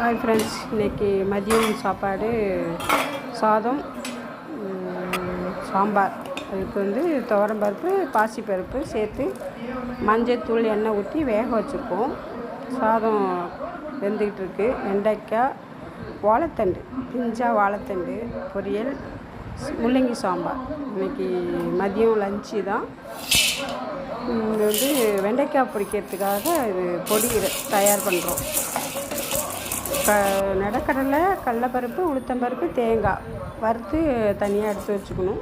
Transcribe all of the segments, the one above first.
Hi friends, இன்றைக்கி மதியம் சாப்பாடு சாதம், சாம்பார். அதுக்கு துவரம்பருப்பு, பாசிப்பருப்பு சேர்த்து மஞ்சத்தூள், எண்ணெய் ஊற்றி வேக வச்சுருக்கோம். சாதம் வெந்துக்கிட்டு இருக்குது. வெண்டைக்காய், வாழைத்தண்டு, பிஞ்சா வாழைத்தண்டு பொரியல், முள்ளங்கி சாம்பார். இன்றைக்கி மதியம் லஞ்சு தான். வெண்டைக்காய் பொரிக்கிறதுக்காக இது பொடி தயார் பண்ணுறோம். நெடக்கடலை, கடலைப்பருப்பு, உளுத்தம்பருப்பு, தேங்காய் வறுத்து தனியாக எடுத்து வச்சுக்கணும்.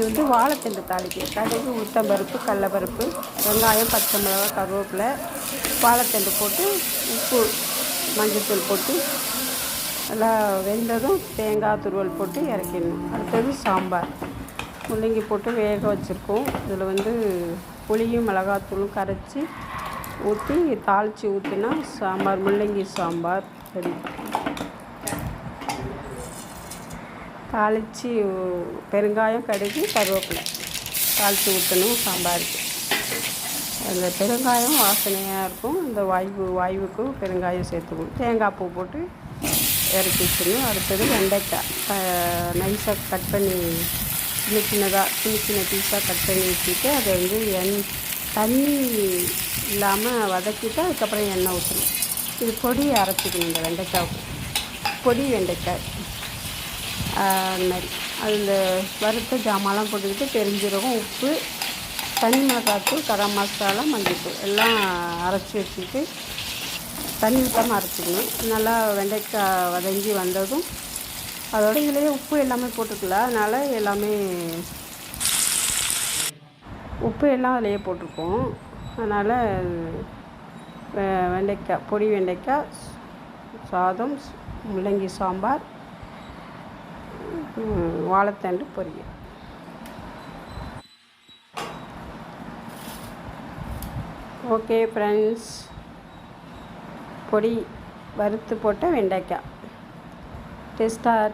இது வாழைத்தண்டு தாளிக்கு கடுகு, உளுத்தம்பருப்பு, கடலைப்பருப்பு, வெங்காயம், பச்சை மிளகாய், கருவேப்பிலை, வாழைத்தண்டு போட்டு உப்பு, மஞ்சத்தூள் போட்டு எல்லாம் வெந்ததும் தேங்காய் துருவல் போட்டு இறக்கிடணும். அடுத்தது சாம்பார். முள்ளங்கி போட்டு வேக வச்சுருக்கோம். இதில் புளியும் மிளகாத்தூளும் கரைச்சி ஊற்றி தாளித்து ஊற்றினா சாம்பார், முள்ளங்கி சாம்பார் ரெடி. தாளித்து பெருங்காயம், கடுகு, கருவேப்பிலை தாளித்து ஊற்றணும் சாம்பாருக்கு. அந்த பெருங்காயம் வாசனையாக இருக்கும். இந்த வாயுவுக்கும் பெருங்காயம் சேர்த்துக்கணும். தேங்காய் பூ போட்டு இறக்கி வச்சிடணும். அடுத்தது வெண்டைக்காய் நைஸாக கட் பண்ணி சின்ன பீஸாக கட் பண்ணி வச்சுட்டு அதை தண்ணி இல்லாமல் வதக்கிட்டு அதுக்கப்புறம் எண்ணெய் ஊற்றணும். இது பொடி அரைச்சிக்கணும். இந்த வெண்டைக்காய் பொடி வெண்டைக்காய் அது மாதிரி அதில் வறுத்த ஜாமான்லாம் போட்டுக்கிட்டு பெருஞ்சீரகம், உப்பு, தனி மிளகாத்தூள், கரம் மசாலா, மஞ்சள்தூள் எல்லாம் அரைச்சி வச்சுட்டு தண்ணி ஊற்றாமல் அரைச்சிக்கணும். நல்லா வெண்டைக்காய் வதங்கி வந்ததும் அதோட இதுலேயே உப்பு எல்லாமே போட்டுக்கலாம். அதனால் உப்பு எல்லாம் அதிலேயே போட்டிருக்கோம். அதனால் வெண்டைக்காய் பொடி வெண்டைக்காய் சாதம், முள்ளங்கி சாம்பார், வாழைத்தண்டு பொரியல். ஓகே ஃப்ரெண்ட்ஸ், பொடி வறுத்து போட்ட வெண்டைக்காய் டேஸ்ட்டாக